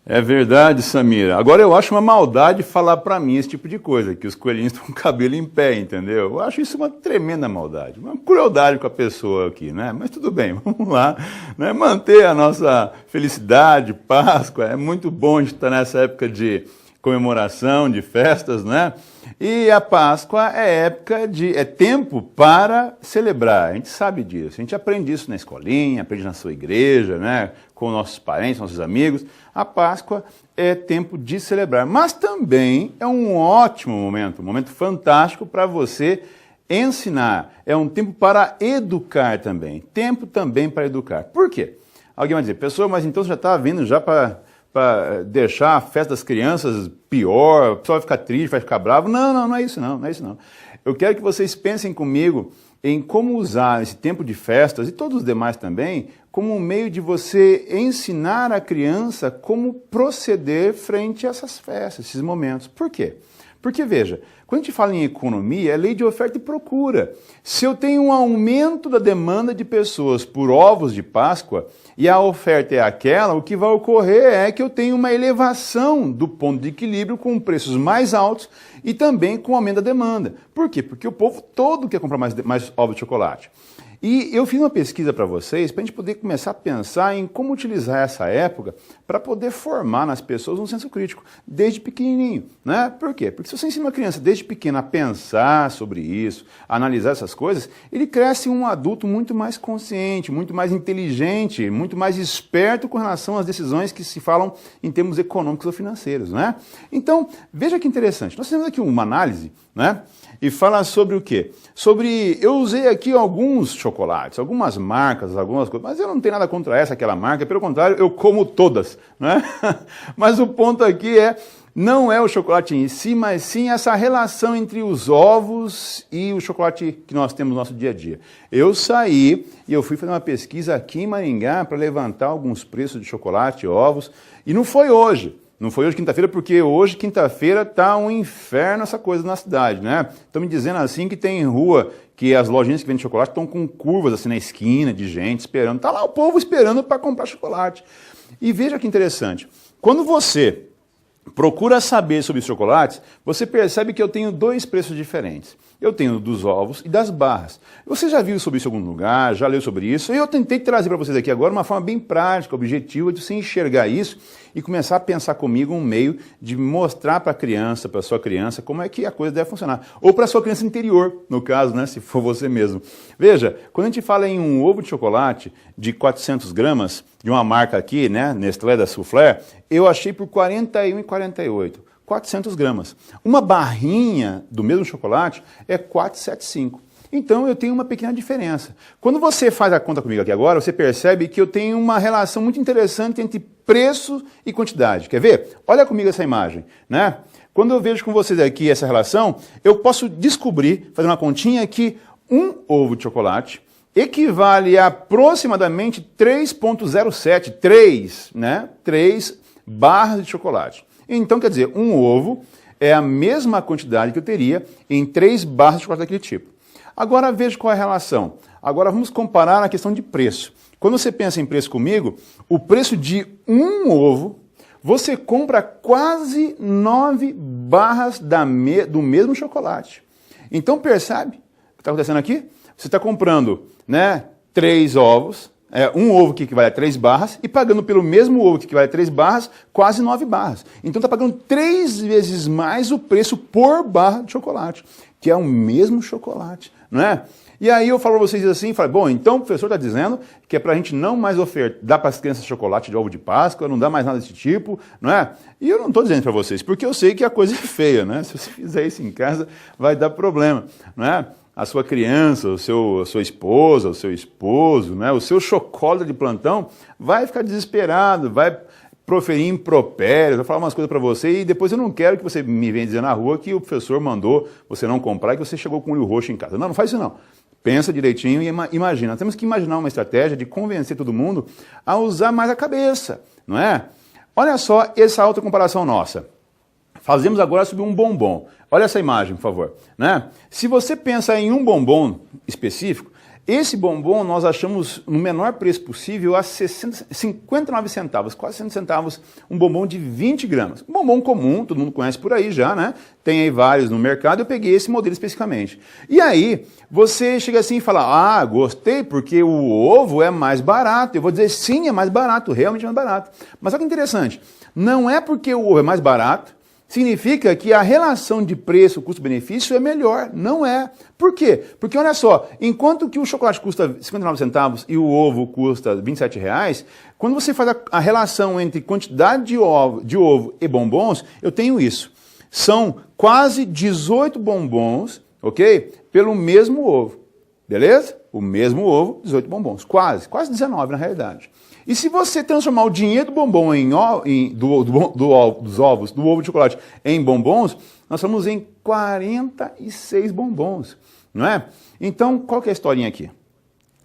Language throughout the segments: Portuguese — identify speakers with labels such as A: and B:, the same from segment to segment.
A: É verdade, Samira. Agora eu acho uma maldade falar pra mim esse tipo de coisa, que os coelhinhos estão com o cabelo em pé, entendeu? Eu acho isso uma tremenda maldade, uma crueldade com a pessoa aqui, né? Mas tudo bem, vamos lá, né? Manter a nossa felicidade, Páscoa, é muito bom a gente estar nessa época de comemoração, de festas, né? E a Páscoa é tempo para celebrar, a gente sabe disso, a gente aprende isso na escolinha, aprende na sua igreja, né? Com nossos parentes, nossos amigos. A Páscoa é tempo de celebrar, mas também é um ótimo momento, um momento fantástico para você ensinar. É um tempo para educar também, tempo também para educar. Por quê? Alguém vai dizer, pessoal, mas então você já está vindo já para deixar a festa das crianças pior, o pessoal vai ficar triste, vai ficar bravo. Não, não é isso não, não é isso não. Eu quero que vocês pensem comigo em como usar esse tempo de festas, e todos os demais também, como um meio de você ensinar a criança como proceder frente a essas festas, esses momentos. Por quê? Porque, veja, quando a gente fala em economia, é lei de oferta e procura. Se eu tenho um aumento da demanda de pessoas por ovos de Páscoa e a oferta é aquela, o que vai ocorrer é que eu tenho uma elevação do ponto de equilíbrio com preços mais altos e também com o aumento da demanda. Por quê? Porque o povo todo quer comprar mais ovos de chocolate. E eu fiz uma pesquisa para vocês, para a gente poder começar a pensar em como utilizar essa época para poder formar nas pessoas um senso crítico, desde pequenininho, né? Por quê? Porque se você ensina uma criança desde pequena a pensar sobre isso, a analisar essas coisas, ele cresce um adulto muito mais consciente, muito mais inteligente, muito mais esperto com relação às decisões que se falam em termos econômicos ou financeiros, né? Então, veja que interessante, nós temos aqui uma análise, né? E fala sobre o quê? Eu usei aqui alguns chocolates, algumas marcas, algumas coisas, mas eu não tenho nada contra aquela marca, pelo contrário, eu como todas, né? Mas o ponto aqui não é o chocolate em si, mas sim essa relação entre os ovos e o chocolate que nós temos no nosso dia a dia. Eu saí e eu fui fazer uma pesquisa aqui em Maringá para levantar alguns preços de chocolate e ovos, e não foi hoje. Não foi hoje quinta-feira, porque hoje, quinta-feira, está um inferno essa coisa na cidade, né? Estão me dizendo assim que tem rua, que as lojinhas que vendem chocolate estão com curvas assim na esquina de gente esperando. Está lá o povo esperando para comprar chocolate. E veja que interessante, quando você procura saber sobre os chocolates, você percebe que eu tenho dois preços diferentes. Eu tenho dos ovos e das barras. Você já viu sobre isso em algum lugar, já leu sobre isso? E eu tentei trazer para vocês aqui agora uma forma bem prática, objetiva, de você enxergar isso e começar a pensar comigo um meio de mostrar para a criança, para a sua criança, como é que a coisa deve funcionar. Ou para a sua criança interior, no caso, né, se for você mesmo. Veja, quando a gente fala em um ovo de chocolate de 400 gramas, de uma marca aqui, né, Nestlé da Soufflé, eu achei por R$ 41,48. 400 gramas. Uma barrinha do mesmo chocolate é 4,75. Então eu tenho uma pequena diferença. Quando você faz a conta comigo aqui agora, você percebe que eu tenho uma relação muito interessante entre preço e quantidade. Quer ver? Olha comigo essa imagem, né? Quando eu vejo com vocês aqui essa relação, eu posso descobrir, fazer uma continha, que um ovo de chocolate equivale a aproximadamente 3,07, né? 3 barras de chocolate. Então, quer dizer, um ovo é a mesma quantidade que eu teria em 3 barras de chocolate daquele tipo. Agora veja qual é a relação. Agora vamos comparar a questão de preço. Quando você pensa em preço comigo, o preço de um ovo, você compra quase 9 barras do mesmo chocolate. Então percebe o que está acontecendo aqui? Você está comprando, né, 3 ovos, um ovo que equivale a 3 barras, e pagando pelo mesmo ovo que equivale a 3 barras, quase 9 barras. Então está pagando 3 vezes mais o preço por barra de chocolate, que é o mesmo chocolate, não é? E aí eu falo para vocês assim, bom, então o professor está dizendo que é para a gente não mais dar para as crianças chocolate de ovo de Páscoa, não dá mais nada desse tipo, não é? E eu não estou dizendo para vocês, porque eu sei que a coisa é feia, né? Se você fizer isso em casa, vai dar problema, não é? A sua criança, a sua esposa, o seu esposo, né, o seu chocolate de plantão vai ficar desesperado, vai proferir impropérios, vai falar umas coisas para você e depois eu não quero que você me venha dizer na rua que o professor mandou você não comprar e que você chegou com o olho roxo em casa. Não, não faz isso não. Pensa direitinho e imagina. Nós temos que imaginar uma estratégia de convencer todo mundo a usar mais a cabeça, não é? Olha só essa outra comparação nossa. Fazemos agora sobre um bombom. Olha essa imagem, por favor. Né? Se você pensa em um bombom específico, Esse bombom nós achamos no menor preço possível a 59 centavos, quase 60 centavos, um bombom de 20 gramas. Um bombom comum, todo mundo conhece por aí já, né? Tem aí vários no mercado, eu peguei esse modelo especificamente. E aí, você chega assim e fala, ah, gostei porque o ovo é mais barato. Eu vou dizer, sim, é mais barato, realmente é mais barato. Mas olha que interessante, não é porque o ovo é mais barato, significa que a relação de preço, custo-benefício é melhor. Não é. Por quê? Porque olha só, enquanto que o chocolate custa 59 centavos e o ovo custa 27 reais, quando você faz a relação entre quantidade de ovo e bombons, eu tenho isso. São quase 18 bombons, ok? Pelo mesmo ovo. Beleza? O mesmo ovo, 18 bombons. Quase 19 na realidade. E se você transformar o dinheiro do bombom dos ovos, do ovo de chocolate, em bombons, nós estamos em 46 bombons, não é? Então, qual que é a historinha aqui?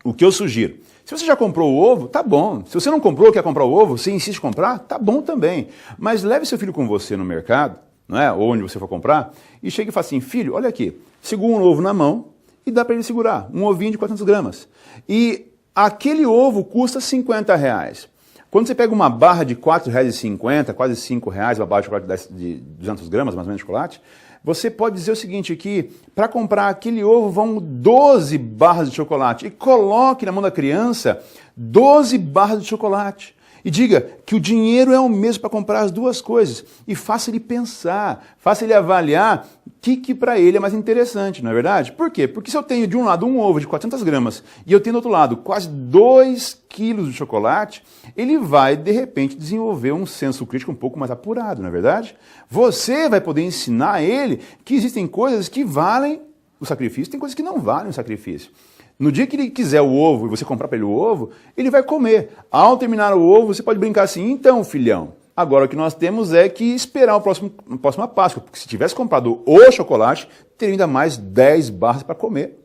A: O que eu sugiro? Se você já comprou o ovo, tá bom. Se você não comprou, quer comprar o ovo, você insiste em comprar, tá bom também. Mas leve seu filho com você no mercado, não é? Ou onde você for comprar, e chegue e fale assim, filho, olha aqui, segura um ovo na mão e dá para ele segurar, um ovinho de 400 gramas. E aquele ovo custa 50 reais. Quando você pega uma barra de R$ 4,50, quase R$ 5, uma barra de chocolate de 200 gramas, mais ou menos, de chocolate, você pode dizer o seguinte aqui, para comprar aquele ovo vão 12 barras de chocolate. E coloque na mão da criança 12 barras de chocolate. E diga que o dinheiro é o mesmo para comprar as duas coisas. E faça ele pensar, faça ele avaliar o que para ele é mais interessante, não é verdade? Por quê? Porque se eu tenho de um lado um ovo de 400 gramas e eu tenho do outro lado quase 2 quilos de chocolate, ele vai, de repente, desenvolver um senso crítico um pouco mais apurado, não é verdade? Você vai poder ensinar a ele que existem coisas que valem o sacrifício, tem coisas que não valem o sacrifício. No dia que ele quiser o ovo e você comprar para ele o ovo, ele vai comer. Ao terminar o ovo, você pode brincar assim, então, filhão, agora o que nós temos é que esperar a próxima Páscoa, porque se tivesse comprado o chocolate, teria ainda mais 10 barras para comer.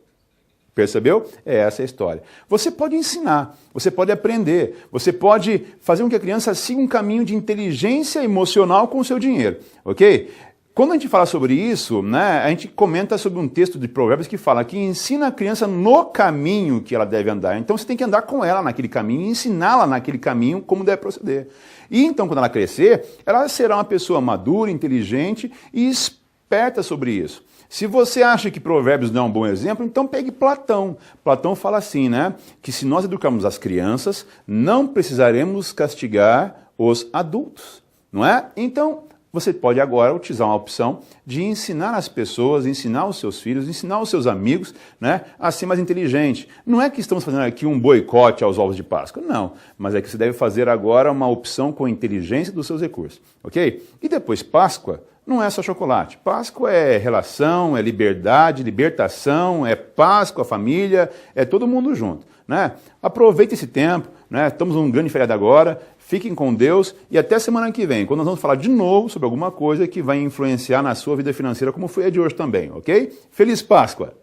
A: Percebeu? É essa a história. Você pode ensinar, você pode aprender, você pode fazer com que a criança siga um caminho de inteligência emocional com o seu dinheiro, ok? Quando a gente fala sobre isso, né, a gente comenta sobre um texto de Provérbios que fala que ensina a criança no caminho que ela deve andar. Então você tem que andar com ela naquele caminho e ensiná-la naquele caminho como deve proceder. E então, quando ela crescer, ela será uma pessoa madura, inteligente e esperta sobre isso. Se você acha que Provérbios não é um bom exemplo, então pegue Platão. Platão fala assim, né, que se nós educarmos as crianças, não precisaremos castigar os adultos, não é? Então, você pode agora utilizar uma opção de ensinar as pessoas, ensinar os seus filhos, ensinar os seus amigos, né, a ser mais inteligente. Não é que estamos fazendo aqui um boicote aos ovos de Páscoa, não. Mas é que você deve fazer agora uma opção com a inteligência dos seus recursos, ok? E depois, Páscoa não é só chocolate. Páscoa é relação, é liberdade, libertação, é paz com a família, é todo mundo junto, né? Aproveite esse tempo, né? Estamos num grande feriado agora, fiquem com Deus e até semana que vem, quando nós vamos falar de novo sobre alguma coisa que vai influenciar na sua vida financeira, como foi a de hoje também, ok? Feliz Páscoa!